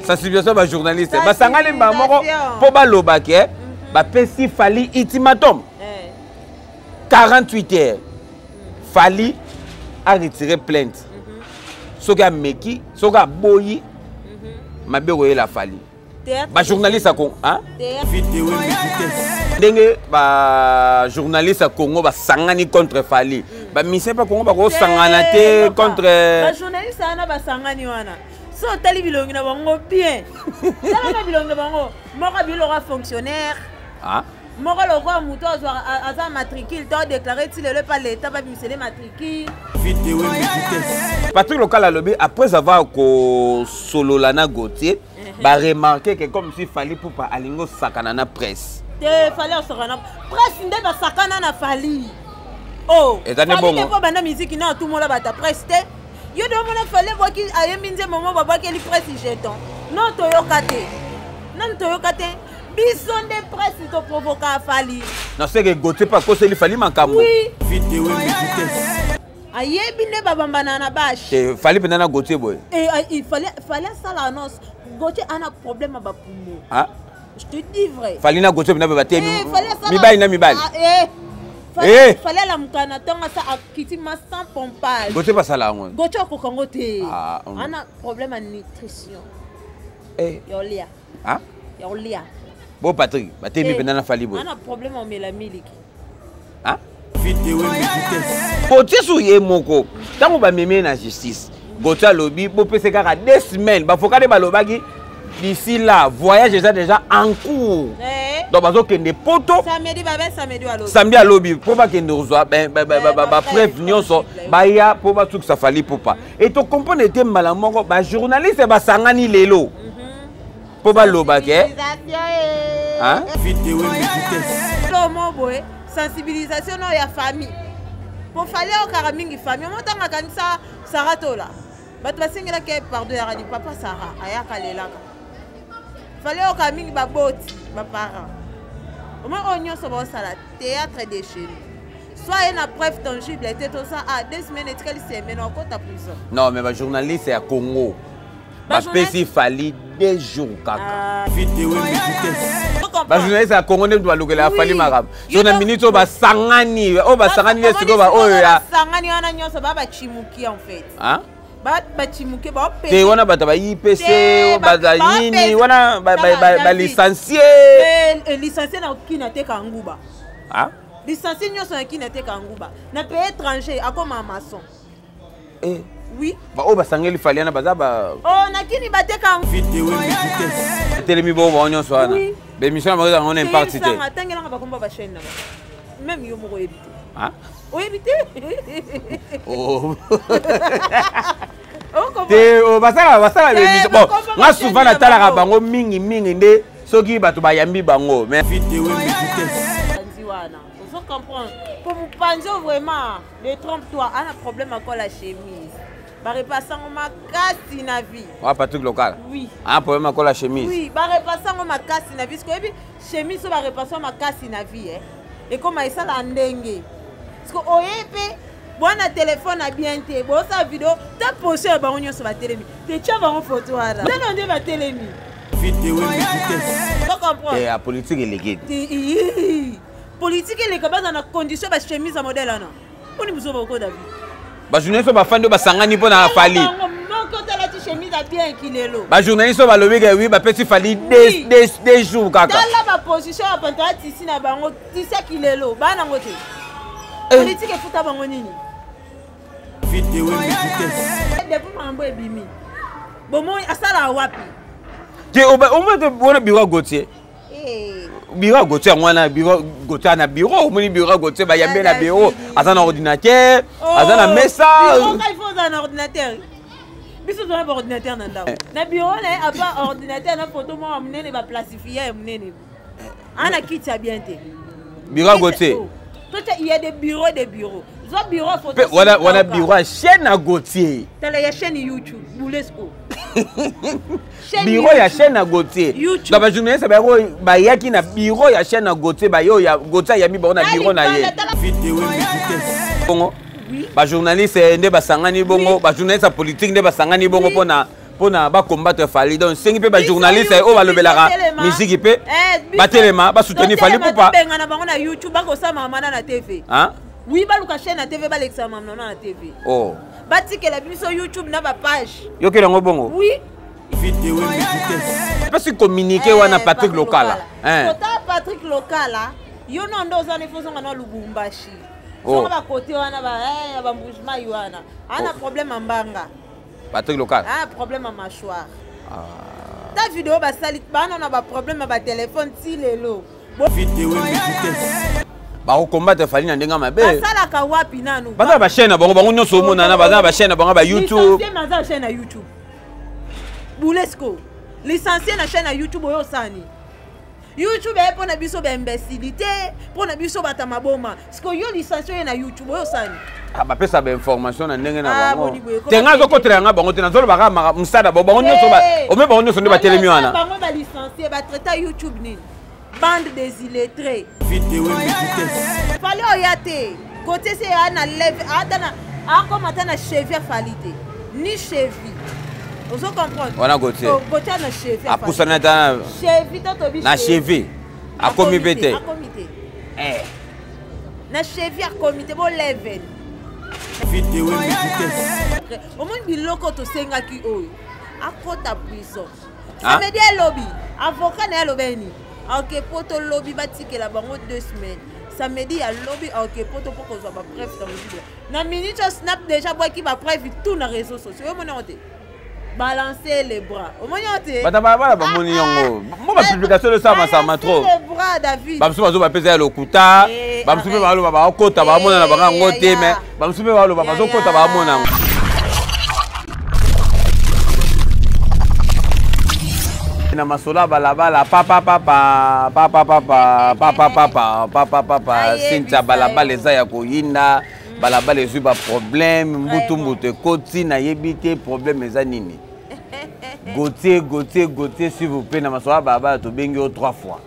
Sensibilisation ba journaliste. Ba sangale ba moko po ba lobake ba pesi Fally ultimatum. 48 heures. Fally a retiré plainte. Soga meki, soga boyi. Ma be la Fally. Ba journaliste ko, hein? Ndenge ba journaliste à Congo ba sangani contre Fally. Ba mise pa Congo ba ko sangana te contre ba journaliste ana ba sangani wana. So tali bilongi na bango bien. Tala bilongi na bango. Moko bilora fonctionnaire. Ah. Moko loko muto aza matricule to déclarer ti le pas l'état ba misele matricule. Patrick Local a lobby après avoir ko solo lana Gauthier ba remarquer que comme si Fally pour pas alingo sakana na presse. Te Fally sakana presse nde ba sakana na Fally. Oh. Et tane bongo. Fally ko banda musique na tout monde ba ta presse te. Yo demande Fally voir qu'il a minze maman baba que li presse jeton. Non toyokate. Non toyokate. Bison de presse to provoquer Fally. Non c'est que Gauthier pas ko se li Fally makambo. Oui. Ayebi ne babambana na bash. Fally pendant na Gauthier boy. Et il fallait ça l'annonce. Gauthier a un problème à Bapumo. Hein? Je te dis vrai. Fally na Gauthier na bate mi bali. Fallait la mukana tonga sa akitima sans pompage. Gauthier pas ça là on. Gauthier ko kangote. Ah. On a problème à nutrition. Yolia. Hein? Yolia. Bon Patrick, bate mi pendant na Fally boy. On a problème au mélamilique. Hein? Gauthier souye moko. Tango ba meme na justice. Gauthier lobby bo pese kaka 2 semaines. Ba fokade ba lobaki d'ici là, voyage déjà en cours. Donc bazo kende poto. Samedi à lobby pour pas kende reçoit ba preuve nyonso ba ya pour ba tout ça Fally pour pas. Et to comprendre était mal moko ba journaliste ba sangani lelo. Pour ba lobaki. Hein? Sensibilisation no ya famille. Pour Fally au karamingi famille, on tanga kanisa Saratola. Bato basingela ke pardon ya radi papa Sarah aya kalelaka. Fally au karamingi ba boti ba parents. Au moins on nyonso ba sala théâtre de chez nous. Soit une preuve tangible était tout ça à 2 semaines et quelle semaine en compte à prison. Non mais ba journaliste à Congo. Ba pesi Fally 2 jours kaka. Ba journaliste à Congo ne doit lokela Fally marab. So na minute ba sangani, o ba sangani le siko ba o ya. Sangani wana nyonso ba chimuki en fait. Hein? Ba chimuki ba pe. Te wana ba IPC, ba nini, wana ba licencié. Licencié na kina te kanguba. Hein? Licencié nyonso na kina te kanguba. Na pays étranger akoma maçon. Oui. Ba o ba sangeli Fally na baza ba. Oh na kini ba te kan. Telemi bo ba onyo so ana. Be mission ma on est parti te. Tangela nga ba komba ba chaîne na ba. Même yo mo ebité. Hein? O ebité. Oh. Te o basala be mission. Bon, nga souvent na tala ka bango mingi nde soki bato ba yambi bango. Mais Nziwana. Vous comprenez? Pour vous penser vraiment, ne trompe-toi, on a un problème avec la chemise. Bah repassant ma casse na vie. Ah Patrick Local. Oui. Un problème avec la chemise. Oui, bah repassant ma casse na vie. Parce que chemise va repasser ma casse na vie. Et comme ça la ndenge. Parce que oyepe, bon na téléphone a bien été. Bon sa vidéo, t'as posé un baron sur la télé. Tu tiens en photo là. Non non, de la télé. Vidéo. Tu comprends? Et la politique est légale. Politique est légale dans la condition de chemise à modèle là. On est besoin beaucoup d'avis. Ba journaliste ba fando ba sangani po na Fally. Non quand la chemise a bien kilelo. Ba journaliste ba lobi ke oui ba petit Fally des jours kaka. Dans la position à pantalon ici na bango 17 kilelo ba na ngote. Politique est futa bango nini. Vidéo. Depuis mambo ebimi. Bomo asala wapi. Ke o mo te bona biwa Gauthier. Bureau Gauthier wana bureau Gauthier na bureau moni bureau Gauthier ba yambe na bureau aza na ordinateur aza na mesa il faut un ordinateur biso zo na ordinateur na ndao na bureau na aba ordinateur na photo mo amnene ba plastifier amnene ana kiti ya bien te bureau Gauthier toi il y a des bureaux zo bureau photo wana bureau à chaîne à Gauthier tele ya chaîne YouTube Boulesco bureau ya chaîne à Gauthier. Donc ba journaliste ba yaki na bureau ya chaîne à Gauthier ba yo ya Gauthier ya mi ba na bureau na ye. Bongo. Ba journaliste nde ba sangani bongo, ba journaliste politique nde ba sangani bongo pona pour combattre Fali. Donc, c'est un journaliste et on va lever la musique. Batelema, va soutenir Fali pour pas. YouTube, na TV. Hein? Oui, ba luka chaîne na TV, ba l'examen na TV. Oh. Bati que la biso sur YouTube na ba page. Yo ke lango bongo. Oui. Parce que communiquer wana Patrick Local. Hein. Patrick Local là, yo non doza ne faisons na Lubumbashi. On va côté wana ba mbujima yuana. Ana problème en banga. Patrick Local. Ah, problème en mâchoire. Ta vidéo ba salit ba on a ba problème ba téléphone si lelo. Ba combattre Fali na ndenga mabe. Ba sala ka wapi nanu. Ba ba chaîne bango nyonso mona na ba chaîne bango ba YouTube. Licencié na chaîne na YouTube. Boulesco. Licencié na chaîne na YouTube oyo sani. YouTube est pour na biso ba imbécilité, pour na biso ba tamaboma. Parce que yo licencié na YouTube oyo sani. Ah ba pesa ba information na ndenge na bango. Tenga zo kotre nga bango tena zo ba ka msada bango nyonso ba. O me bango nyonso ndi ba telemi wana. Bango ba licencié ba traiter YouTube nini. Bande des illettrés. Fallait oyate. Côté c'est ana lève adana a comme atana cheville falité. Ni cheville. Vous comprenez? Voilà côté. Côté na cheville. A poussana ta cheville to bi. Na cheville. A comité. A comité. Na cheville a comité bo level. Au moins biloko to senga ki oyo. A kota prison. Ça me dit lobby. Avocat na lobby. Ok, poto lobby batike la bango 2 semaines. Samedi à lobby ok, poto pour qu'on soit pas bref dans le vidéo. Na minute snap déjà boy qui va bref tout na réseaux sociaux. Yo monte. Balancer les bras. Au moins yote. Bata ba ba moni yongo. Mo ba publication de ça ma trop. Les bras David. Ba msuba zo ba pesa lokuta. Ba msuba ba lo ba kota ba mona na ba ngote mais ba msuba ba lo ba zo kota ba mona. Na masola balabala papa Cynthia balabala eza ya koyinda balabala ezwi ba problème mbutu koti na yebite problème eza nini Gauthier s'il vous plaît na masola balabala to bengi 3 fois.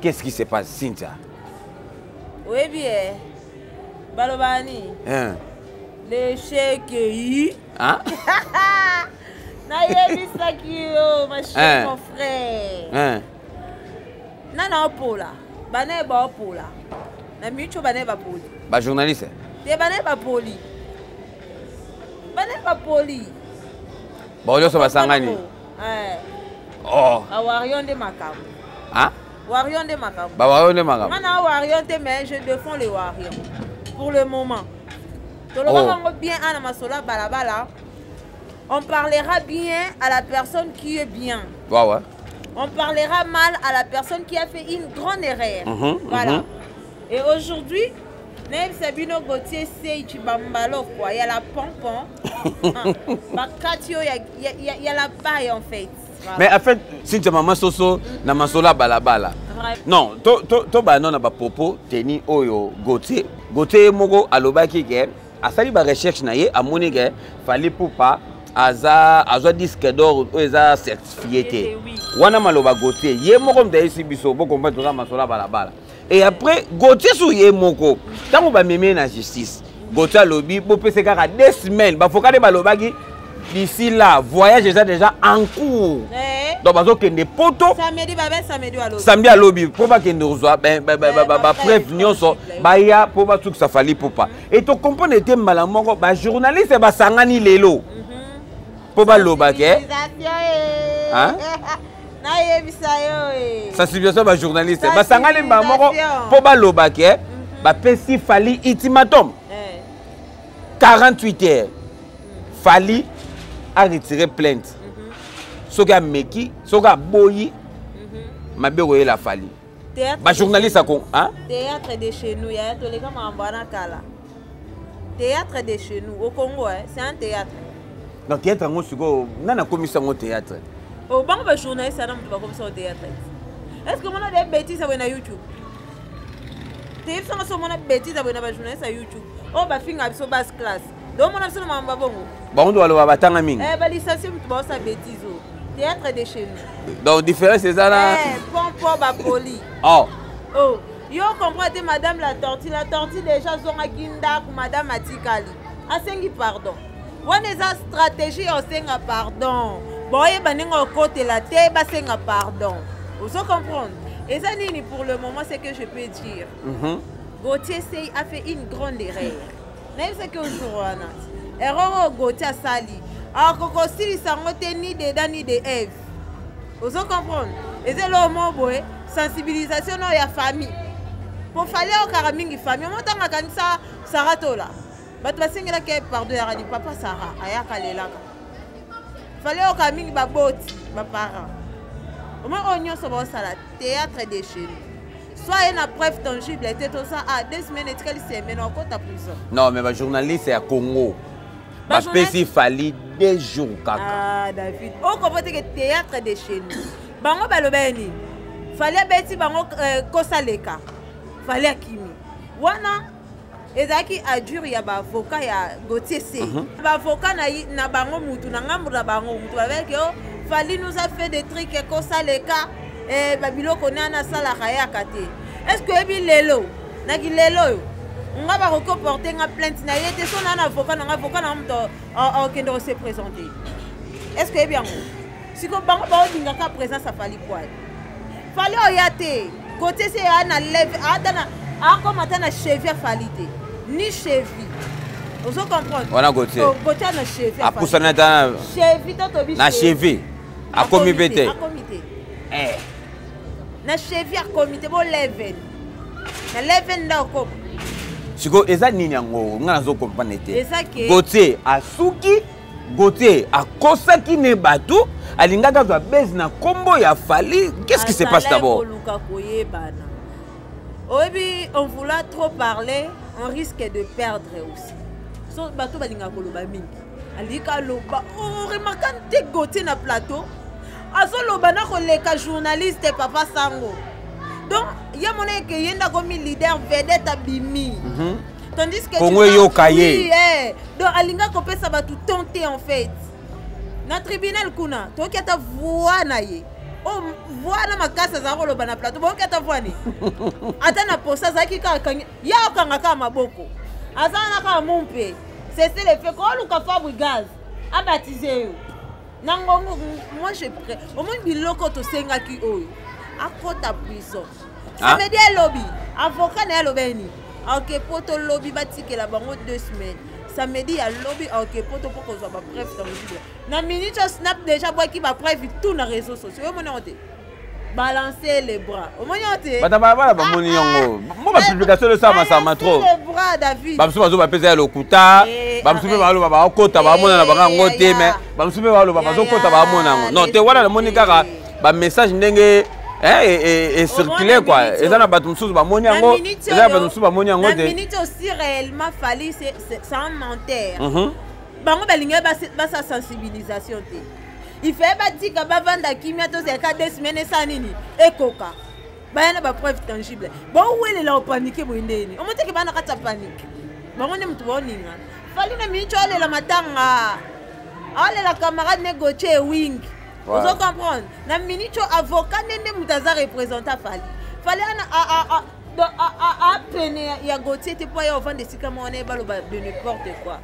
Qu'est-ce qui se passe Cynthia? Oui bien. Balobani. L'échec hein? Naïe ma chère, mon frère. Nana Opola. Bané ba Opola. Na micho bané ba poli. Ba journaliste. Te bané ba poli. Bané ba poli. Ba olio so basangani. Oh. A warion de makam. Hein? Warion de makam. Ba warion de makam. Nana warion te mais je défends les warions. Pour le moment. To lo bango bien ana masola balabala. On parlera bien à la personne qui est bien. Ouais. On parlera mal à la personne qui a fait une grande erreur. Voilà. Et aujourd'hui, Naïb Sabino Gauthier c'est Chibambalo quoi. Il y a la pompon. Il y a la paille en fait. Voilà. Mais en fait, si tu maman soso na masola balabala. Non, to ba non na ba popo teni oyo Gauthier moko alobaki ke asali ba recherche na ye amoni ke fali poupa aza disque d'or eza certifié. Wana maloba Gauthier ye moko mtaisi biso boko mpa toza masola balabala. Et après Gauthier sou ye moko tango ba meme na justice. Gauthier lobi bo pese kaka 2 semaines ba fokade balobaki d'ici là voyage déjà en cours. Donc bazo kende poto samedi à lobby pour ba kende reçoit ba preuve nyonso ba ya pour ba tout ça fali popa. Et to comprendre était malamoko ba journaliste ba sangani lelo. Pour ba lobake. Hein? Sensibilisation ba journaliste ba sangani ba moko pour ba lobake ba pesi fali ultimatum. 48 heures. Fali a retiré plainte. Soga meki, soga boyi, ma béroye la fali. Ba journaliste ko, hein? Théâtre de chez nous, il y a tous les gars mambana kala. Théâtre de chez nous au Congo, c'est un théâtre. Donc théâtre ngo suko, nana commission au théâtre. Au banc ba journaliste ça n'a pas commission au théâtre. Est-ce que on a des bêtises à YouTube? T'es ça so mona bêtises à ba journaliste à YouTube. Oh ba finga biso basse classe. Donc on a besoin de mamba bongo. Ba on doit le batanga mingi. Ba licencié tu ba sa bêtise. Théâtre de chez nous. Donc différence c'est ça là. Pompo ba poli. Oh. Yo comprends madame la tortue déjà zonga kinda ku madame Atikali. Asengi pardon. On est en stratégie au senga pardon. Boye baninga côté la tête ba senga pardon. Vous comprenez? Et ça nini pour le moment c'est que je peux dire. Gauthier a fait une grande erreur. Même ce que vous avez. Erreur Gauthier sali. Alors Coco Sili sangote ni de Dan ni de Eve. Vous comprenez? Et c'est le mot boy sensibilisation dans la famille. Pour fallait au karamingi famille. Moi tant kanisa saratola. Bato basengela ke pardon ya radi papa Sarah ayaka lelaka. Fallait au karamingi baboti ba parents. Au moins on y so sala théâtre de chez nous. Soit une preuve tangible était tout ça à 2 semaines et quelques semaines en côte à prison. Non mais ma journaliste est à Congo. Ma spécie fallait 2 jours kaka. Ah David, on comprend que théâtre de chez nous. Bango balobeni. Fallait beti bango kosaleka. Fallait kimi. Wana ezaki adjure ya ba avocat ya Gauthier C. Ba avocat na bango mutu na ngambu na bango mutu avec yo fallait nous a fait des trucs kosaleka et babilo konana sala kaya kate. Est-ce que ebi lelo na ki lelo on va pas porter une plainte na yete son avocat na mutu kendo se présenter. Est-ce que bien si ko bango ba dinga ka présence a fallait quoi? Fallait oyate côté c'est ana lève adana comme atana cheville fallite ni cheville. Vous comprenez? On a Gauthier. Gauthier na cheville. A poussana ta cheville to bi na cheville. A comité. Na cheville a comité bo leven. Na leven ndako. Siko eza nini yango nga nazo comprendre te. Ezake Gauthier asuki Gauthier akosaki ne bato alingaka za base na kombo ya Fally. Qu'est-ce qui se passe d'abord? Obi on voulait trop parler, on risque de perdre aussi. So bato balinga koloba mingi. Alika loba on remarquante Gauthier na plateau. Azo loba na koleka journaliste papa Sango. Donc il y a mon que yenda comme leader vedette abimi. Tandis que Congo yo kaye. Donc alinga ko pesa ba tout tenter en fait. Na tribunal kuna, to ki ata voix na ye. Oh voix na makasa za koloba na plateau. Bo ki ata voix ni. Ata na posa za ki ka ya kanga ka maboko. Azana ka mumpe. C'est le fait ko luka Fabregas a baptisé yo. Nangongo moi je prêt. Au moins biloko to senga ki oyo. A kota prison. Ça me dit lobby. Avocat na lobby. OK poto lobby batike la bango 2 semaines. Ça me dit à lobby OK poto pour qu'on soit pas preuve dans le vidéo. Na minute snap déjà boy qui va preuve tout na réseaux sociaux. Yo monte. Balancer les bras. Au moins yote. Bata ba moni yango. Mo ba publication de ça ma trop. Les bras David. Ba msuba zo ba pesa lokuta. Ba msuba ba lo ba kota ba mona na ba ngote mais ba msuba ba lo ba zo kota ba mona ngo. Non te wala na moni kaka ba message ndenge et circuler quoi. Et ça na ba tumsuzu ba moni yango. Et ça ba tumsuzu ba moni yango de. La minute aussi réellement Fally c'est un menteur. Bango balinga ba sa sensibilisation te. Il fait bâtir que ba vanda kimia to c'est 4 semaines ça nini ekoka. Ba yana ba preuve tangible. Bon où est là paniquer bo ndeni. On monte que ba na kata panique. Bango ne mtu boninga. Fally na minute ale la matanga. Ale la camarade négocier wing. Vous comprenez? Na minute avocat nende mutaza représenter Fally. Fally a peine ya Gauthier te po ya vendre sika mona ba lo ba de n'importe quoi.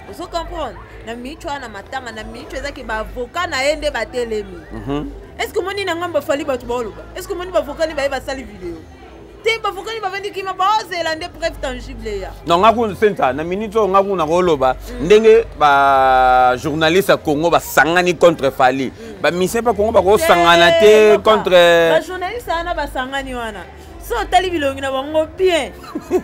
Vous comprenez? Na minute na matanga na minute ezaki ba avocat na ende ba telemi. Est-ce que moni na ngamba Fally ba tu ba lo ba? Est-ce que moni ba avocat ni ba sali vidéo? Te ba avocat ni ba vendi ki ma ba ozela preuve tangible ya. Non ngaku senta na minute ngaku na koloba ndenge ba journaliste à Congo ba sangani contre Fally. Ba mise pa Congo ba ko sangana te contre ba journaliste ana ba sangani wana. So tali bilongi na bango bien.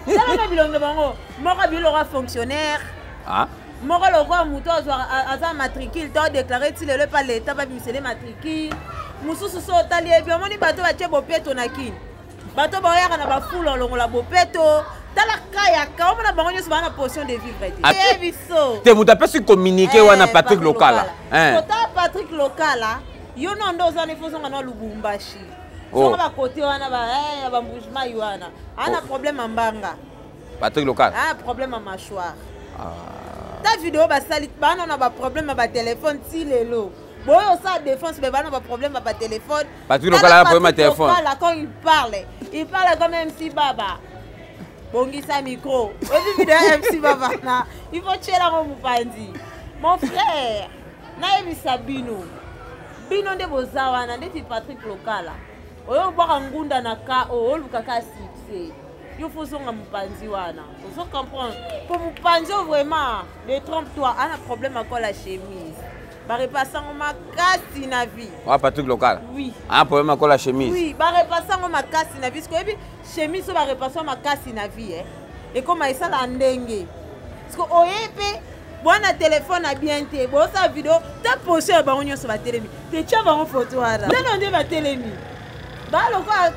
Tala na bilongi na bango. Moko bilora fonctionnaire. Ah. Moko loko muto aza matricule to déclarer ti le pas l'état ba misele matricule. Mususu so tali e bien moni bato ba tie bopeto na kini. Bato ba yaka na ba fula longola bopeto. Tala kaya ka on na bango nyoso ba na position de vivre te. E biso. Te muta pesi communiquer wana Patrick Lokala. Kota Patrick Lokala yo no ndo za ne fosonga na Lubumbashi. So ba côté wana ba mbujima wana. Ana problème mbanga. Patrick Lokala. Ah problème à mâchoire. Ta vidéo ba salit ba on a ba problème ba téléphone si lelo. Bon ça défense mais ba on a ba problème ba téléphone. Patrick Lokala a problème à téléphone. Quand il parle comme MC Baba. Bongi sa micro. Au vidéo MC Baba na. Il faut tirer la mupandi. Mon frère, naebisa bino. Bino nde bozawana ndeti Patrick Lokala. Oyo baka ngunda na ka o lukaka succès. Il faut son mupanzi wana. Vous comprenez? Pour mupanzi vraiment, ne trompe-toi, on a problème avec la chemise. Ba repassant ma kasi na vie. Ah Patrick Lokala. Oui. Un problème avec la chemise. Oui, ba repassant ma kasi na vie parce que chemise ba repassant ma kasi na vie Et comme ça la ndenge. Parce que oyepe Bona téléphone a bien été. Bon sa vidéo, ta posé ba onyo sur la télémi. Te tia ba photo ara. Non on va télémi. Ba lo ka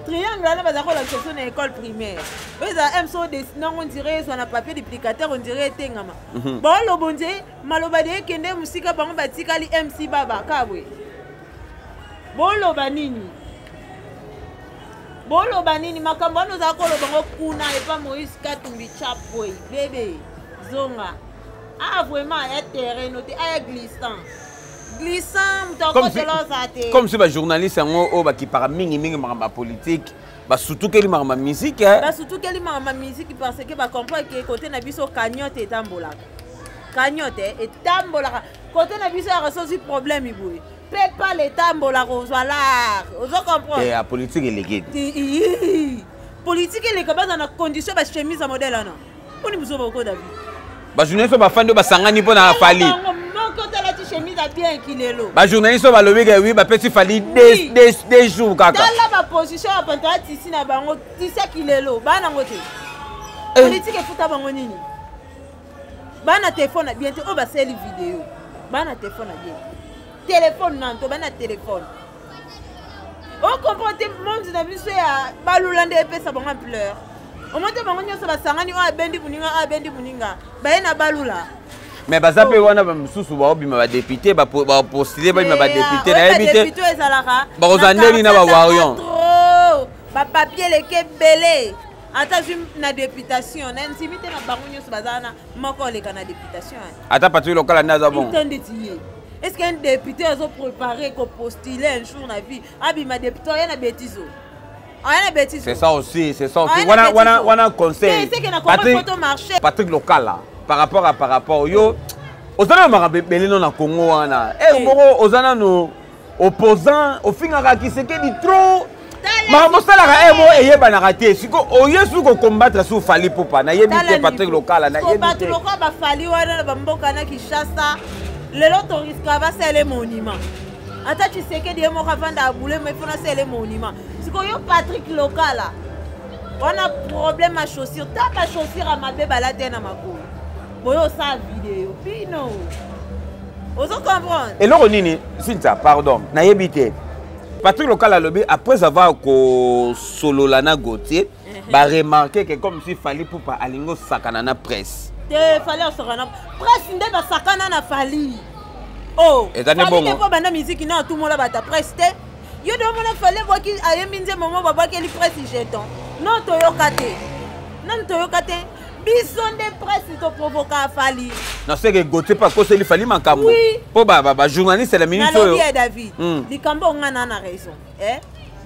triangle là ba za ko la question na école primaire. Ba za MSO dessiner on dirait sur un papier duplicateur on dirait tengama. Bon lo bonje maloba de kende musika bango batikali MC baba kabwe. Bon lo banini. Bolo banini makambo no za ko lo bango kuna et pas Moïse Katumbi chapoy bébé zonga. Ah vraiment un terrain noté un glissant. Comme si les journalistes qui parlent de politique, surtout que les musique. Surtout que les musique parce que bah comprendre que côté na biso cagnotte et tambola. Cagnotte et tambola. Côté na biso a résolu problème iboui. Peut pas les tambola rosoir. Vous comprenez? Et la politique est légale. Politique est légale dans la condition de chemise à modèle non. On y besoin beaucoup d'avis. Ba journaliste ba fan de ba sangani pona fali. Chemise à bien qu'il est là. Ba journaliste ba lobi que oui ba petit fali des jours kaka. Dans la position à pantalon ici na bango, tu sais qu'il est là. Ba na ngote. Politique est futa bango nini. Ba na téléphone bien te o ba seli vidéo. Ba na téléphone bien. Téléphone non to ba na téléphone. On comprend monde na biso ya balulande epesa bango pleur. Au moins bango nyoso ba sangani o abendi buninga ba na balula. Mais baza pe wana ba msusu ba obima ba député ba postuler ba ba député na habité ba ozandeli na ba warion ba papier leke belé ata na députation na intimité na bango nyoso bazana moko leka na députation ata Patrick Lokala naza bon est-ce qu'un député a préparé ko postuler un jour na vie abima député ya na bêtise c'est ça aussi wana conseil Patrick Lokala par rapport yo ozana marabelé non na Congo wana moko ozana no opposant ofingaka Kisekedi trop marabosala mo eyeba na raté siko oyesu ko combattre sur Fali Poupa na yebite Patrick Lokala na yebite Patrick Lokala ba Fali wana ba mboka na Kinshasa lelo to risque va c'est le monument ata Kisekedi mo kavanda abule mais faut na c'est le monument siko yo Patrick Lokala on a problème à chaussure ta ba chaussure à mabe balade na makolo boyo sa vidéo pino ozo comprendre et le nini Cynthia pardon na yebite Patrick Lokala lobby après avoir ko solo lana Gauthier ba remarquer que comme si Fali Poupa alingo sakana na presse te fallait sakana presse nde ba sakana na Fali oh et tane bon ko banda musique na tout mola ba ta presse te yo do mona fallait voir ki ayembi nze momo baba ke li presse jeton non to yokate Bisonde presse to provoquer Fali. Non c'est que Gauthier pas cause il Fali makambo. Oui. Po ba journaliste c'est la minute yo. David. Likambo ngana na raison.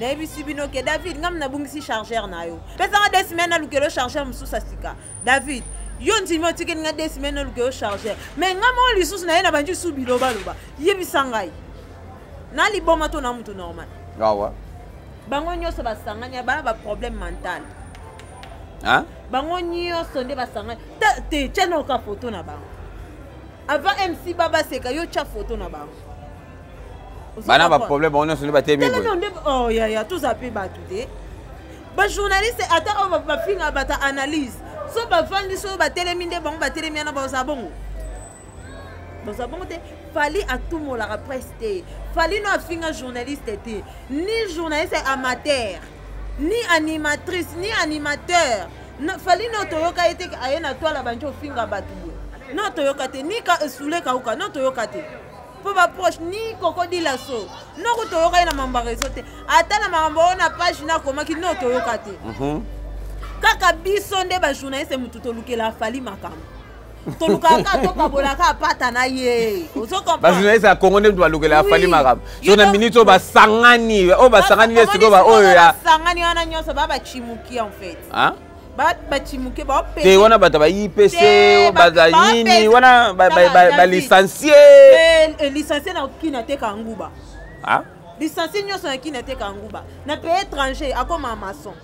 Na biso bino ke David ngam na bungisi chargeur na yo. Pesa nga 2 semaines na lukelo chargeur mususa sika. David, yo ndimi otike nga 2 semaines na lukelo chargeur. Mais ngamo lisusu na ye na banji subilo baloba. Yebisa ngai. Na liboma to na mutu normal. Awa. Bango nyoso basanganya bana ba problème mental. Hein? Bango nyonso nde basanga te tchana oka photo na bango avant MC Baba Seka yo tcha photo na bango bana ba problème on nyonso nde batemi oh ya tout ça peut battre ba journaliste ata on va finga bata analyse so ba vandi so ba telemi nde bango ba telemi na ba zabongo te Fali à tout mo la presse te Fali no finga journaliste te ni journaliste amateur ni animatrice ni animateur no Fali no toyoka ete ayena toala banjo finga batu no toyoka te ni ka soule ka uka no toyoka te po ba proche ni kokodi la so no ko toyoka ina mamba réseau te ata na mamba ona page na koma ki no toyoka te kaka biso nde ba journaliste mutu to lukela Fali makambo to lukaka to kabolaka pata na ye ozoko ba journaliste a Congo nde to lukela Fali makambo so na minute ba sangani o ba sangani le siko ba oyo ya sangani wana nyoso ba chimuki en fait hein bachimuke ba opé te wana bata ba IPC baza nini wana ba licencié licencié na kina te kanguba ah licencié nyoso na kina te kanguba na pays étranger akoma maçon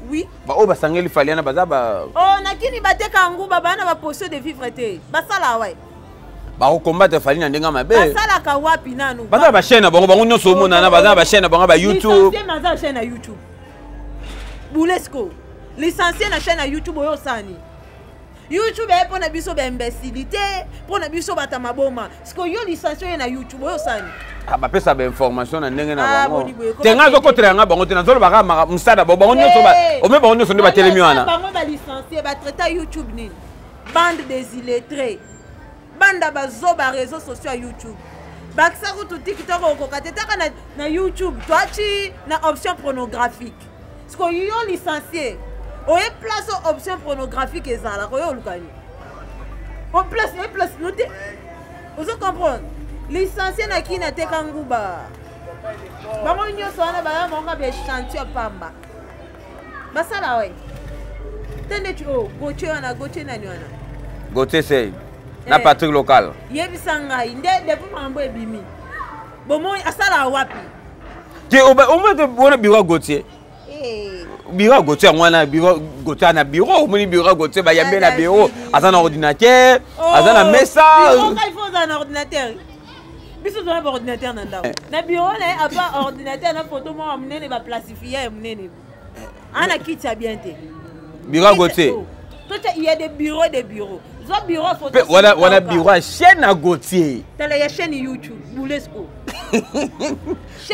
oui ba o basangeli faliana baza ba oh na kini bateka nguba bana ba poste de vivre te basala ouais ba ko combattre falina ndenga mabe basala ka wapi nanu baza ba chaîne bango nyoso mona na baza ba chaîne bango ba YouTube licencié na chaîne na YouTube Boulesco licencié na chaîne na YouTube oyo sani YouTube est pour na biso ba imbécilité pour na biso bata maboma parce que yo licencié na YouTube oyo sani ba pesa ba information na ndenge na bango tenga zo kotra nga bango tena zolo baka musada bango nyoso ba o me bango nyoso ne ba telemi wana bango ba licencié ba traiter YouTube ni bande des illettrés banda bazo ba réseaux sociaux YouTube baksa ko tout TikTok ko kateta na YouTube toi tu na option pornographique parce que yo licencié o e place option pornographique ezala ko yo lukani o place noté vous comprenez licencié na kina te kanguba bango nyoso wana ba monga be chantier pamba basala we tende tu goche wana goche nani wana goche sei na Patrick local yebisanga inde depuis mambo ebimi bomo asala wapi je o mo te bona biro goche biro goche ngwana biro goche na biro mo ni biro goche ba yambe na biro azana ordinateur azana mesa biro il faut un ordinateur biso dans l'ordinateur na bureau na apa ordinateur na photo mo amnene ba placifier amnene ana kitia bien te bureau Gauthier il y a des bureaux zo bureau photo voilà bureau chaîne à Gauthier tele ya chaîne YouTube Boulesco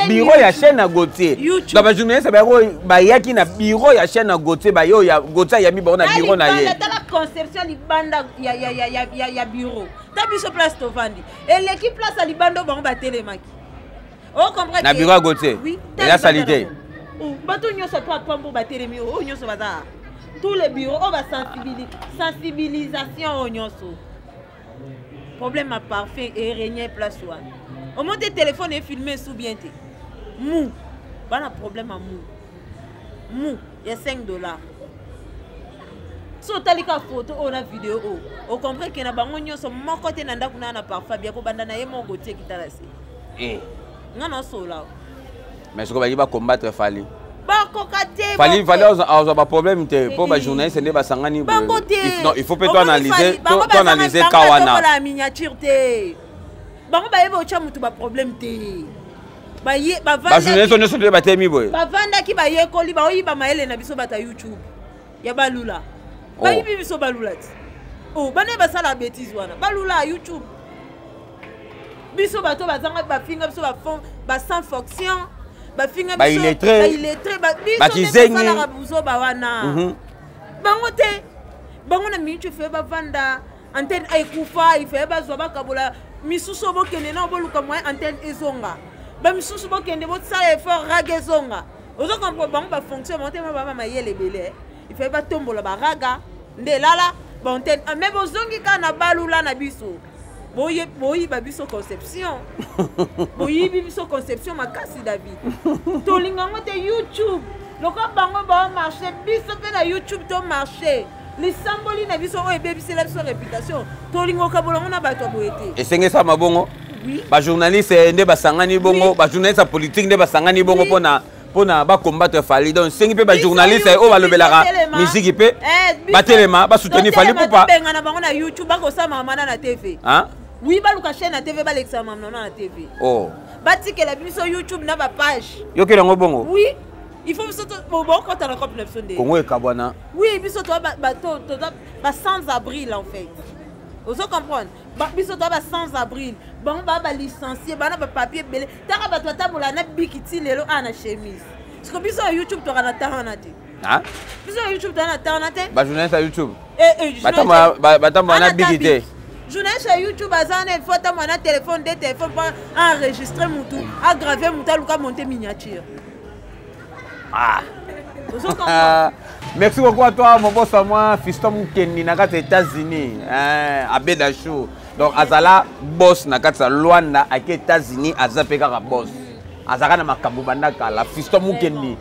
bureau ya chaîne à Gauthier donc ba journaliste ba yaki na bureau ya chaîne à Gauthier ba yo ya Gauthier ya mi ba na bureau na ye la conception li banda ya bureau ta biso place tovandi et l'équipe place à libando bango ba telemaki o comprendre na bureau Gauthier oui et la salité bato nyoso to pambo ba telemi o nyoso baza tous les bureaux on va sensibilisation o nyoso problème à parfait et régner place wa au moins tes téléphones est filmé sous bien té mou bana problème à mou il y a $5 so talika photo ou la vidéo o comprend que na bango nyoso moko te na ndako na parfum bien ko banda na ye mo Gauthier kitala se ngana so la mais ce qu'on va dire ba combattre fali ba kokate fali on ba problème te pour ba journaliste ne ba sangani non il faut peut analyser kawana la miniature te bango ba yeba ocha mutu ba problème te ba ye ba vanda ba journaliste ne so de ba temi boy ba vanda ki ba ye koli ba oyiba maele na biso bata YouTube ya balula ba yibi biso balula ti bana ba sala bêtise wana balula YouTube biso bato bazanga ba finga biso ba fond ba sans fonction ba finga biso il est très ba kizengi sala buzo ba wana bango te bango na minute fe ba vanda antenne ay kufa ife ba zo ba kabola misuso bokende na boluka moy antenne ezonga ba misuso bokende bo sala effort ragezonga ozo comprendre bango ba fonction monter ba mayele belé il fait ba tombola ba raga ndelala ba antenne mais bozongi kana balula na biso boyi ba biso conception boyi biso conception makasi David to lingango te YouTube loko bango ba marché biso pe na YouTube to marché les samboli na biso o ebebisi la biso réputation to lingo kabolongo na bato boyete esenge sa mabongo ba journaliste nde basangani bongo ba journaliste politique nde basangani bongo pona ba combattre fali donc sengi pe ba journaliste o ba lobelaka musique pe ba telema ba soutenir fali pour pas benga na bango na YouTube ba ko sa mama na TV hein oui ba luka chaîne na TV ba lexa mama na TV ba tikela biso YouTube na ba page yo ke ngo bongo oui il faut biso bon quand on a complet sonde Congo e kabwana oui biso to ba sans abri là en fait vous comprenez ba biso to ba sans abri bon ba licencié ba na ba papier belé taka ba tota bola na bikiti lelo ana chemise parce que biso YouTube to kana tahana te hein biso YouTube to na tahana te ba journaliste YouTube batamba na bikité journaliste YouTube azana il faut ta na téléphone des téléphones pour enregistrer mutu aggraver mutu luka monter miniature merci beaucoup à toi mon boss à moi Fiston Mukendi na kati États-Unis à Bedachou donc azala boss na kati Luanda à États-Unis azapeka ka boss azaka na makambo bandaka la Fiston Mukendi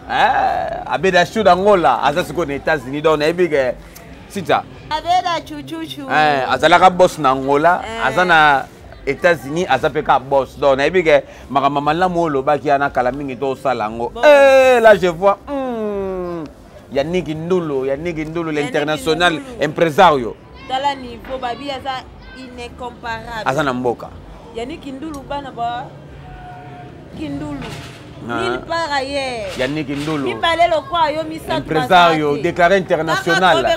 abeda chou d'Angola aza siko na États-Unis donc na ebike sita abeda chuchuchu azalaka boss na Angola aza na États-Unis azapeka boss donc na ebike makama malamu olobaki ana kala mingi to salango là je vois Yannick Ndulu l'international impresario tala niveau babi aza incomparable aza na mboka Yannick Ndulu bana ba Kindulu Mille par ailleurs. Yannick Ndulu. Impresario déclaré international.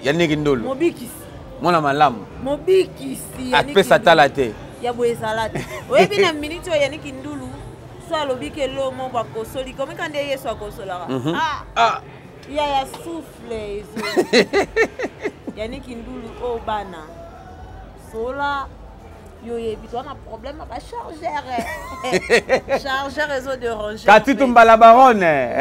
Yannick Ndulu. Mobikisi. Mona malamu. Mobikisi. Apesa talate. Ya boezalate. Oyebi na minute ya Yannick Ndulu. So alobike lo mo ba kosoli. Comme quand Yesu akosola. Ya souffle. Yannick Ndulu o bana. Sola. Yo yebi toi un problème avec chargeur réseau de ranger Kati tumbala baronne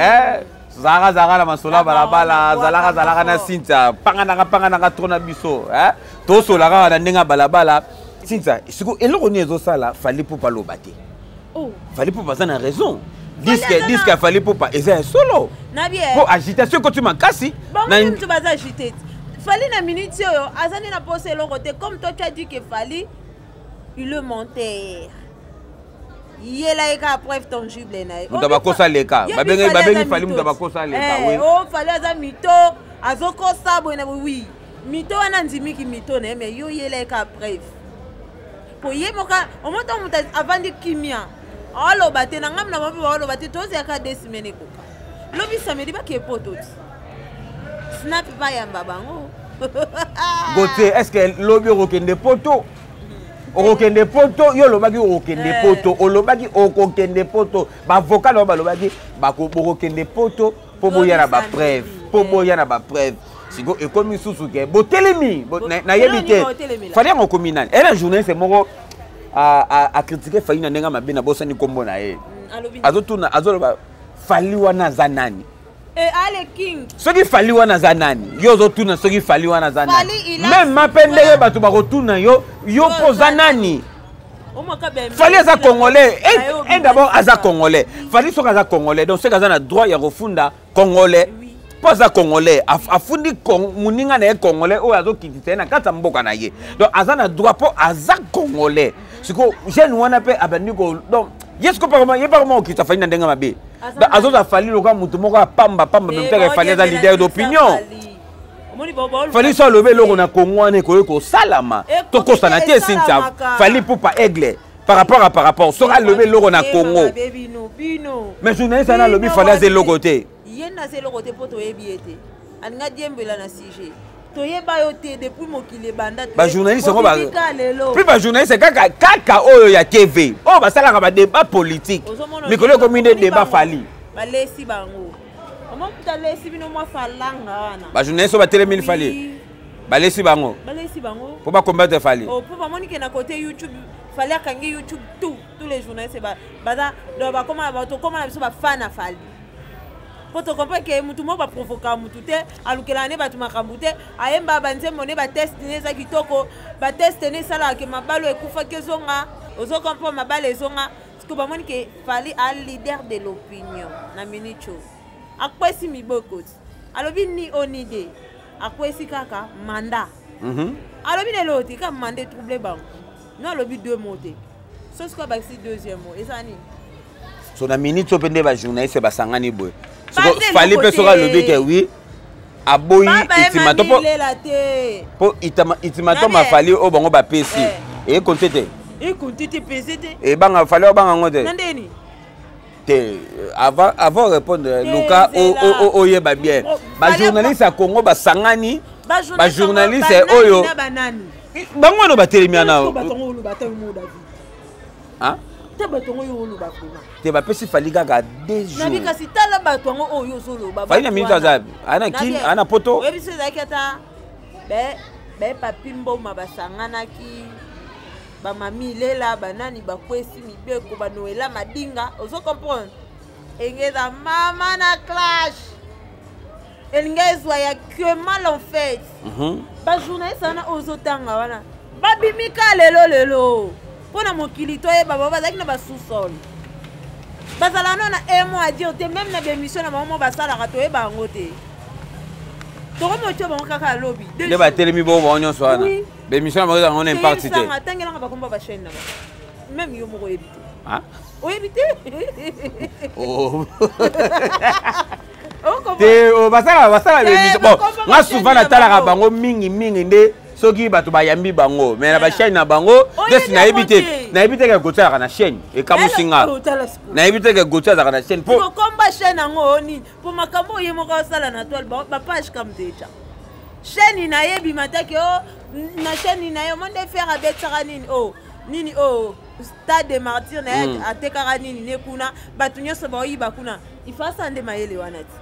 Zara la masola balabala zalaka na Sinta panga trona biso to solara na ndenga balabala Sinta siko eloko ni ezosala fali pour paloba te fali pour pas na raison disque fali pour pas eza solo na bien pour agitation quand tu makasi na tu baza agiter fali na minute yo azani na pose eloko te comme toi tu as dit que fali il le montait. Il est là, il a preuve tangible. Vous avez cosa les cas. Babengi fali vous avez cosa les cas. Oui. Oh, fallait aza mito, azoko sabo na oui. Mito anandimi ki mito ne mais yo il est là preuve. Pour y moka, au moment où avant de kimia. Alo bate na ngam na mabi alo bate to ya ka desimene koka. Lobi samedi ba ke poto. Snap ba ya babango. Gote, est-ce que lobi rokende poto? Okende poto yo lobaki okende poto olobaki okende poto ba avocat lo ba lobaki ba ko okende poto po boya na ba preuve sigo ekomi susu ke botelemi na yebite fallait en communal et la journée c'est moko a critiquer faina ndenga mabina bosani kombo na ye azotuna azoloba fali wana zanani Ale King. Ce qui fallait wana zanani. Yo zotuna ce qui fallait wana zanani. Même ma pendele batu ba rotuna yo po zanani. Fallait za congolais et d'abord aza congolais. Fallait so kaza congolais donc c'est kaza na droit ya refunda congolais. Pas za congolais afundi muninga na congolais o azo kitite na kata mboka na ye. Donc aza na droit po aza congolais. Siko jeune wana pe abandi ko donc yes ko pas vraiment qui t'a fait ndenga mabe. Azo a fallu le gars mutumoko pamba même père fallait un leader d'opinion. Fallait ça lever le na Congo ne ko salama. To ko sanate Sinta fallait pour pas aigle par rapport sera lever le na Congo. Mais journaliste na lobby fallait ze le côté. Yena ze le côté pour to ebiete. Anga diembela na sujet. Toyeba yote depuis mokile banda ba journaliste ko ba plus ba journaliste kaka oyo ya TV oh ba sala ba débat politique mikolo ko mine débat fali ba lesi bango omo puta lesi bino mwa falanga wana ba journaliste ba tele 1000 fali ba lesi bango pour ba combattre fali oh pour ba monique na côté YouTube fali akangi YouTube tous les journalistes ba do ba comment na biso ba fana fali. Pour te comprendre que mutu mo ba provoquer mutu te alukela ne batu makambu te ayemba banze mone ba test ne za kitoko ba test ne sala ke mabalo ekufa ke zonga ozo comprendre mabalo ezonga parce que ba moni ke fali a leader de l'opinion na minicho akwesi mibokot alobi ni onide akwesi kaka manda alobi ne loti ka mande trouble bango non alobi deux mots te so ce ko ba si deuxième mot ezani so na minicho pende ba journaliste ba sangani boy. Fallait que soit le bec oui aboyi itimato po itimato ma fallait au bango ba pesi et compter pesete et banga fallait au bango ngote nandeni te avant répondre Luka o yeba bien ba journaliste à Congo ba sangani ba journaliste oyo bango no ba telemiana hein te ba pesi fali gaga des jours nabi kasi tala bato ngo oyo solo ba fali na minute azabi ana kin ana poto webi se zakata be papimbo mabasangana ki ba mami lela banani ba kwesi mibeko ba noela madinga ozo comprendre engeza mama na clash engezwa ya que mal en fait ba journaliste ana ozo tanga wana ba bimika lelo pona mokili to e baba bazaki na ba sous-sol bazala non na un mois à dire te même na bémission na maman basala ka toye bango te toko mocho bango kaka lobby de ba telemi bo ba onyo so ana bémission na bango on est parti te tangela ka bakomba ba chaîne na même yo moko éviter ah o éviter oh te o basala bémission bon nga souvent na tala ka bango mingi nde soki bato bayambi bango mais na ba chaîne na bango des na éviter que gotia na chaîne et kamusinga na éviter que gotia na chaîne pour combat chaîne ngo ni pour makambo yemo ka sala na toile ba page comme déjà chaîne na yebi mataki o na chaîne na yo monde faire abetsaka nini o nini o stade de martyr na atekaka nini ne kuna bato nyonso baoyiba kuna il faut sande mayele wana ti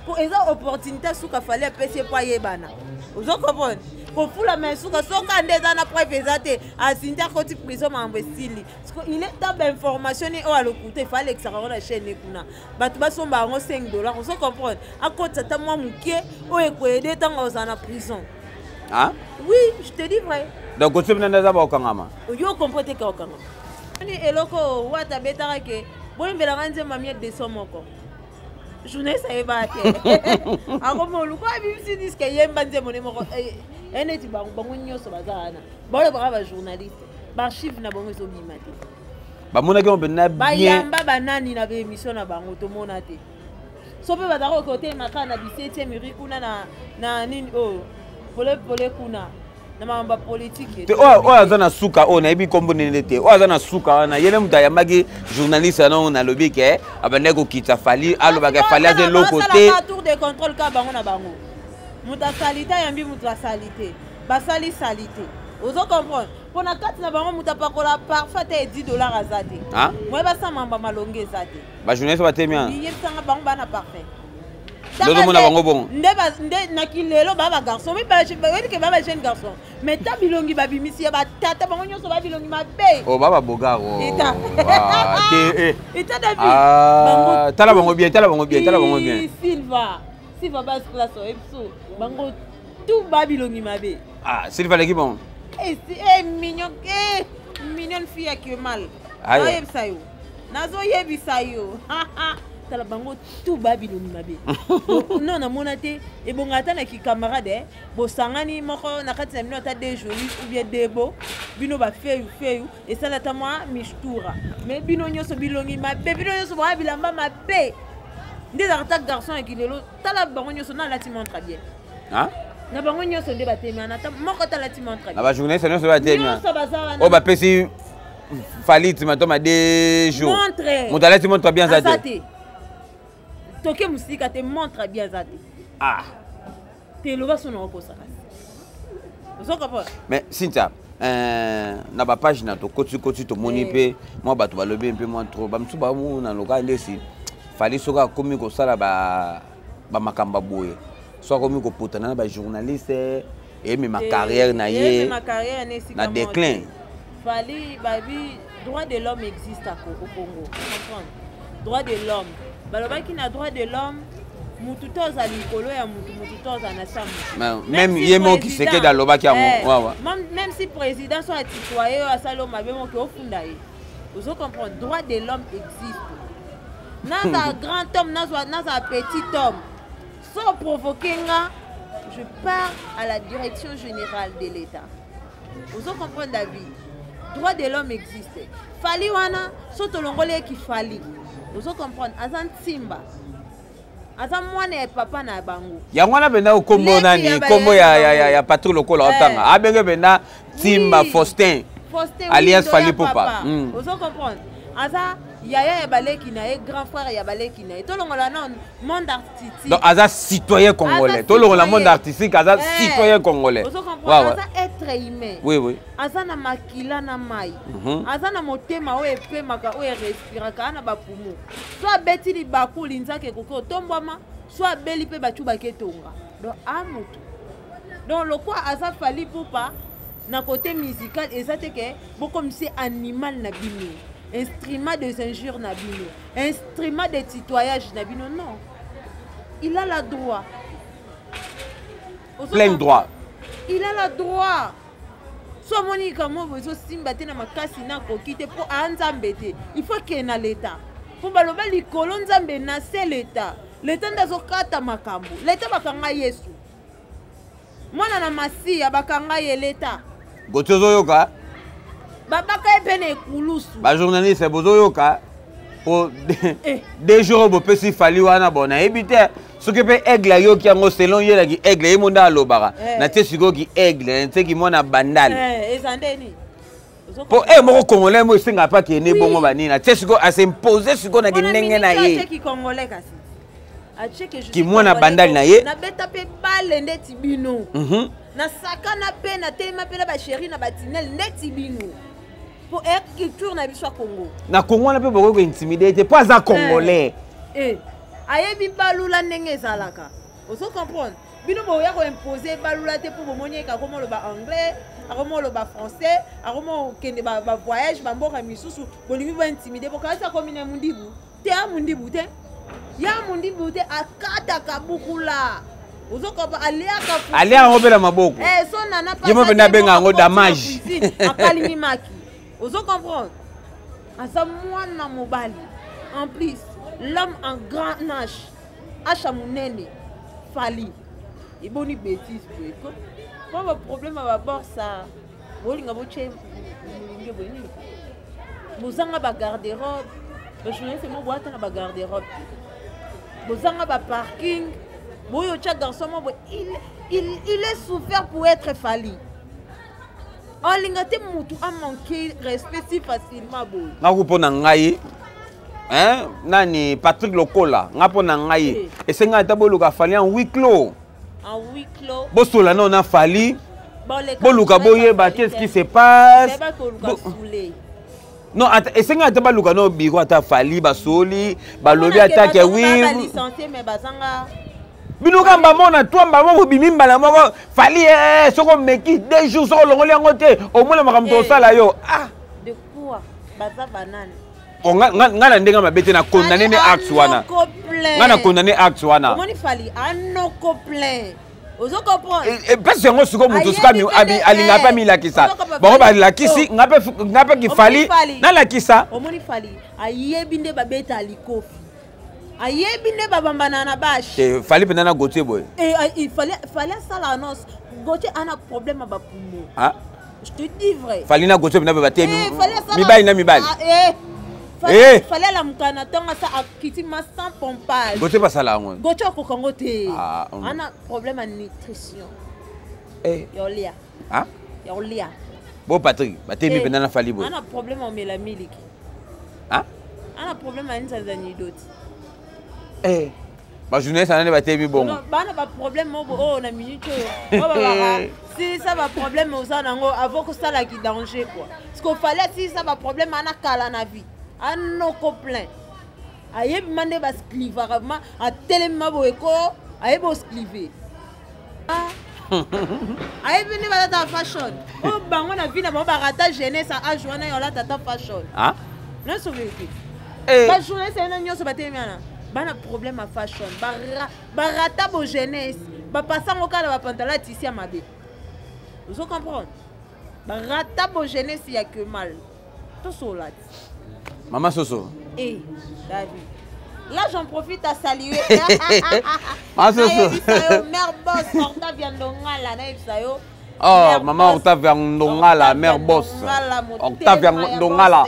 pour eza opportunité suka fallait pese pa yebana ozo comprendre pour fula mais suka soka ndeza na preuve ezate asinta koti prison mambo style parce que il est dans information o à l'écouter fallait que ça rende la chaîne kuna bato basomba ngo $5 ozo comprendre à côté ta moi mukie o ekoyede tango ozana prison ah oui je te dis vrai donc tu me ndeza ba okangama yo comprendre que okangama ni eloko wata betaka ke boyembela kanze mamie de somoko journée ça va te akomo luko abimisi diske yemba nze mone moko eneti bango nyoso bazana bole ba journaliste ba chiffre na bango so bimate ba mona ke on bena bien ba yamba banani na be émission na bango to mona te so pe bazako côté makana 17e miri kuna na nini o pole kuna na mamba politique te o azana suka o na ibi kombo nene te o azana suka na yele muta ya magi journaliste na lobi ke abane ko kita fali alo ba fali aze lo côté tour de contrôle ka bango na bango muta salite yambi muta salite ba salite ozo comprendre pona kati na bango muta pakola parfait $10 azate ah moi ba sa mamba malonge azate ba journaliste ba temia yeb sanga bango bana parfait dodo mona bango bon nde nakilelo baba garçon mais ba ke baba jeune garçon mais ta bilongi ba bimisi ya ba tata bango nyonso ba bilongi mabe oh baba bogaro eta te eta David bango tala bango bien Silva bas classe epso bango tout ba bilongi mabe ah Silva leki bon mignon fille qui mal aye sayo nazo yebisa yo tala bango tout babiloni mabe non na monate e bongata na ki camarade bo sangani moko na kati na bino ta deux jours ou bien debo bino ba feyu et ça la ta moi mishtura mais bino nyoso bilongi mabe bino nyoso ba bilamba mabe ndeza ta garçon et kilelo tala bango nyoso na la ti montre bien hein na bango nyoso nde batemi na ta moko tala ti montre bien ba journée c'est nyoso batemi o ba pesi falit matoma 2 jours montre ti montre bien ça toke musika te montre bien zate ah te loba sono ko ça mais Cynthia na ba page na to koti to moni pe moi bato ba lobi pe moi trop ba mtu ba mu na loka ndesi fali soka komi ko sala ba makamba boye so komi ko potana na ba journaliste et mais ma carrière na ye na déclin fali babi droit de l'homme existe au Congo comprendre droit de l'homme balobaki na droit de l'homme mutu toza likolo ya mutu toza na samu même yemo qui sait que dans lobaki ya même si président soit citoyen à salo mabemo ke ofunda ye vous comprenez droit de l'homme existe naza grand homme naza petit homme sans provoquer nga je pars à la direction générale de l'État vous comprenez David droit de l'homme existe fali wana soto longole ki fali vous comprenez azan simba azan mwana papa na bango ya mwana benda ukombo nani kombo ya patron lokola otanga abenge benda Simba Faustin alias Fali Poupa vous comprenez aza yaya ya baleki na grand frère ya baleki na to longola non monde artistique donc aza citoyen congolais to longola monde artistique aza citoyen congolais aza être humain oui aza na makila na mai aza na motema o epemaka o respiraka na bapumu so abeti libaku linzake koko tombwama so abeli pe batu baketonga donc amutu donc lokwa aza Fali Poupa na côté musical ezate ke beaucoup c'est animal na bino instrument de censure na bino instrument de tutoyage na bino non il a le droit plein droit il a le droit so moni kamo bozo simba te na makasi na kokite po anzambete il faut que na l'état po baloba likolo nzambe na se l'état l'état ndazokata makambo l'état bakanga Yesu mwana na masiya bakanga ye l'état goto zoyoka babaka epene ekulusu ba journaliste bozoyoka pour 2 jours bo pesi fali wana bona ebite soki pe aigle yo ki ango selon ye la ki aigle ye monda alobaka na te siko ki aigle te ki mona bandal ezandeni po moko congolais mo singa pa ki ne bongo banina te siko a s'imposer siko na ki ndenge na ye ki congolais kasi ki mona bandal na ye na beta pe bale ndeti bino na sakana pe na telema pe na ba chéri na batinel ndeti bino pour culture na biso Congo na Congo na pe boko ko intimider pas à congolais ayebi balula ndenge ezalaka ozo comprendre bino boya ko imposer balula te pour bomonyeka komo lo ba anglais akomo lo ba français akomo kende ba voyage ba mboka misusu bolingi ba intimider bokaza komine mundibu te a mundibu te ya mundibu te akata kabukula ozo ko alia ka alia ngobela maboko so nana pas yemo bena benga ngo damage akali mimaki ozo comprendre asa mwana mobali en plus l'homme en grand âge acha munene fali iboni bêtise quoi pas le problème à bord ça bolinga boche nge boni bozanga ba garde-robe ba journée c'est mo boata na ba garde-robe bozanga ba parking boyo cha garçon mo il est souffert pour être fali olinga te mutu a manqué respect si facilement boy ngakupona ngai nani Patrick Lokola ngapona ngai esenga taboluka fali en huis clos bosola non na fali boluka boyeba qu'est-ce qui se passe non esenga tabaluka no biro ata fali basoli balobi atake wi bino kamba mona twamba mo bimi mbala moko fali soko meki 2 jours soko longoli yango te au moins makambo tosala yo de quoi baza banane ngana ndenga mabete na condamné ne acte wana ngana condamné acte wana omoni fali anoko plein ozo comprendre parce que ngo siko mutu sika mi alinga pa mi lakisa bongo ba lakisi ngape ki fali na lakisa omoni fali ayebi nde babeta alikofi ayebi nde babambana na bashi fali pena na Gauthier boy il fallait ça l'annonce Gauthier a un problème ba pumo je te dis vrai fali na Gauthier pena ba te mibali na mibali fallait la mukana tonga sa akiti ma sans pompage Gauthier pas ça là ngo Gauthier ko kongo te ana problème à nutrition yolia yolia bo Patrick ba te mi pena na fali boy ana problème au melamiliki ana problème à nzanzani doti ba journée ça ne va te mi bon bana ba problème mo na minute baba si ça va problème aux nango avant que ça la qui danger quoi parce qu'il fallait si ça va problème ana kala na vie anoko plein ayeb mande ba sklivarama a telema boeko ayeb bo skliver ayeb ni ba ta fashion bango na vie na ba rata jeunesse a joana yo la tata fashion non sauver ba journée c'est un nyoso batemiana bana problème à fashion barata bo jeunesse ba passa ngokala ba pantalon tisi ya mabe vous comprenez barata bo jeunesse ya que mal tout solat maman Soso David là j'en profite à saluer maman Soso mère boss Octavia Ndongala na Ipsayo maman Octavia Ndongala mère boss Octavia Ndongala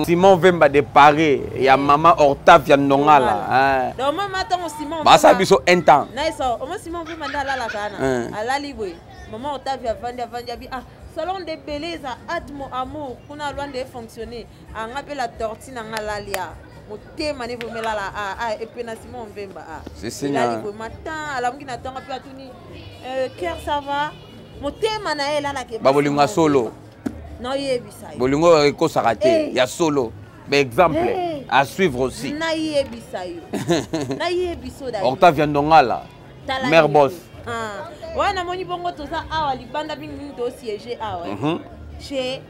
Simon Vemba de Paris ya maman Octavia Ndongala donc moi maintenant Simon ba ça biso un temps na ça moi Simon Vemba ndala la kana ala libwe maman Octavia vanja bi salon de beleza atmo amour kuna loin de fonctionner anga pe la tortue na ngalalia motema ne vomela la et puis na Simon Vemba c'est Seigneur la matin ala mungina tonga pe atuni cœur ça va motema na ela na ke babolinga solo non yebisa bolingo ko sarate ya solo exemple à suivre aussi na yebisa yo na yebiso da Octavia Ndongala mère boss wana moni bongo toza awa libanda mingi to siéger awa chez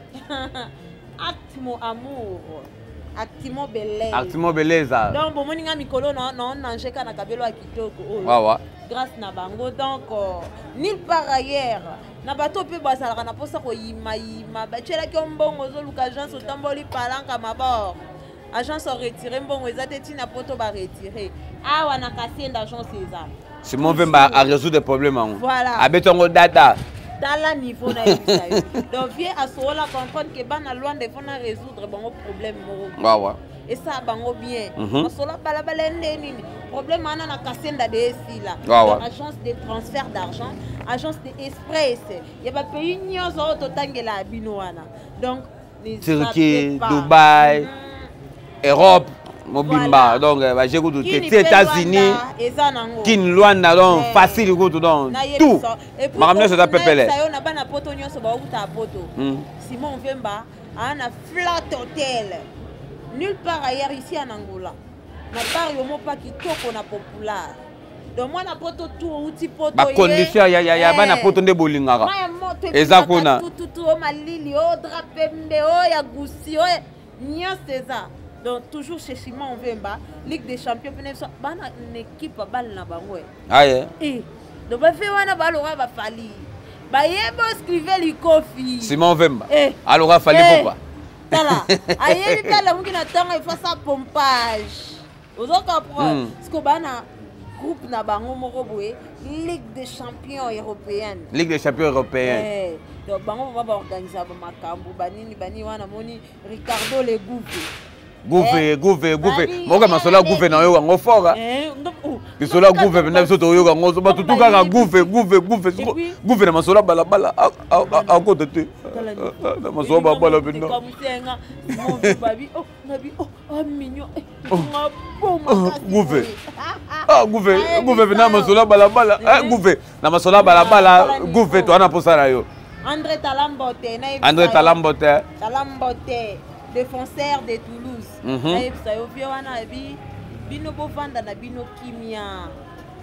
Actimo amour Actimo beleza donc bon moni nga mikolo non nanjeka na kabelo ya kitoko wawa grâce na bango donc nulle part ailleurs na bato pe basalaka na posa ko yima bachelaki mbongo zoluka agence otamboli palanka mabor agence retiré mbongo ezate tina poto ba retirer awa na kasenda agence eza Simon Vemba a résoudre des problèmes voilà abetongo data dans la niveau na yebisa donc vieux asola comprendre que bana loin de fona résoudre bango problème moko ouais et ça bango bien asola balabala nini problème ana na kasenda de esila agence de transfert d'argent agence de express ya ba pays nyozo totangela bino wana donc Turquie, Dubaï, Europe, Mobimba, donc j'ai goûté les États-Unis, Kin Luanda, donc facile goût donc tout. Maramne c'est un peu pelé. Ça y on a bana poto nyoso ba okuta poto. Simon Vemba a un flat hotel. Nulle part ailleurs ici en Angola. Na part yo mo pa kitoko na populaire. Donc moi na poto tout outi poto. Ba condition ya bana poto nde bolingaka. Ezakuna. Tout o malili o drapembe o ya gusi o nyos ça. Donc toujours chez Simon Vemba, Ligue des Champions, bana une équipe balle na bango. Ah yeah. Et donc ba fait wana balora ba fali. Ba yebo scriver li kofi. Simon Vemba. Alors a fali pourquoi? Tala. Ayebi tala mungi na tanga il faut ça pompage. Vous comprenez? Ce que bana groupe na bango moko boye Ligue des Champions européenne. Ligue des Champions européenne. Donc bango va organiser ba makambu bani wana moni Ricardo le Gouve. Moka masola gouve na yo wango fora. Bisola gouve na biso to yo wango ba tutuka ka gouve na masola balabala a côté te. Na masola balabala bino. Mignon. Gouve. Gouve na masola balabala. Gouve na masola balabala gouve to ana posala yo. André Talambote. Défenseur de Toulouse. Bino bovanda na bino kimia.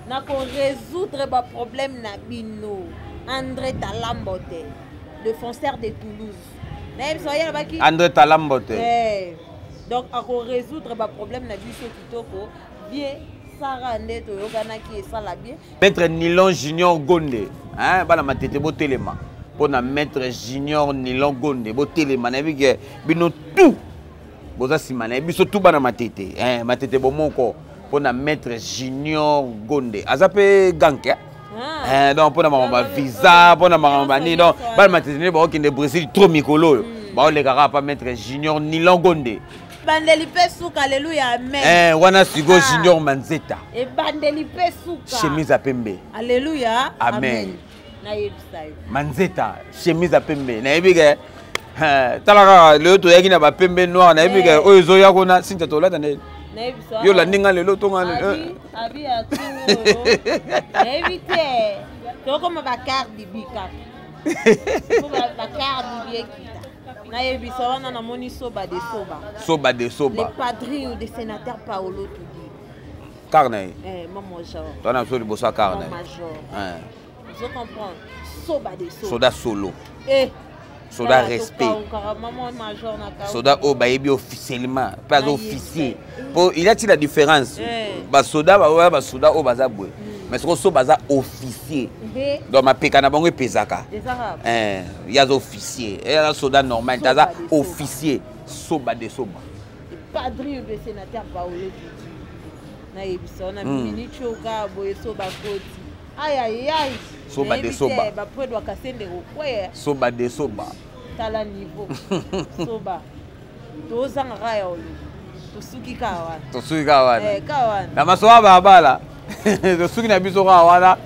Na ko résoudre ba problème na bino. André Talambote, défenseur de Toulouse. André Talambote. Donc à ko résoudre ba problème na biso kitoko. Bien Sarah ndeto yogana ki esala bien. Maître Nilon Junior Gonde. Hein, bana matete bo telema. Pour na maître Junior Nilon Gonde bo telema na bige bino tout boza simana biso tout bana matete matete bo moko pour na maître Junior Gonde azape ganke donc pour na mama visa pour na mama ni donc bana matete ne ba okinde Brésil trop mikolo ba le kaka pa maître Junior Nilon Gonde bandeli pe suka alléluia amen wana sigo Junior Manzeta e bandeli pe suka chemise à pembe alléluia amen. Manzeta chemise à pembe na yebike talaka le to yaki na ba pembe noir na yebike oyo zo yakona sinta to lata ne yo la ninga le loto ngane abi atu éviter to comme ba carte di bika ba carte di bika na yebisa wana na moni soba de soba le padrino de sénateur Paolo Tudi Carne maman genre toi na so li bossa Carne je comprends. Soda solo. Soda respect. Soda au baby officiellement, pas officier. Il y a-t-il la différence? Ba soda ba soda au bazabwe. Mais ce que baza officier. Dans ma pekana bango pesaka. Il y a officier. Et la soda normal, taza officier. Soba de soba. Padri le sénateur Paolo. Na yebisa na minute choka boye soba koti. Aïe. Soba de soba. Soba de soba. Tala niveau. Soba. Tozanga raya olu. Tosuki kawana. Na masoba bala. Tosuki na biso kawana.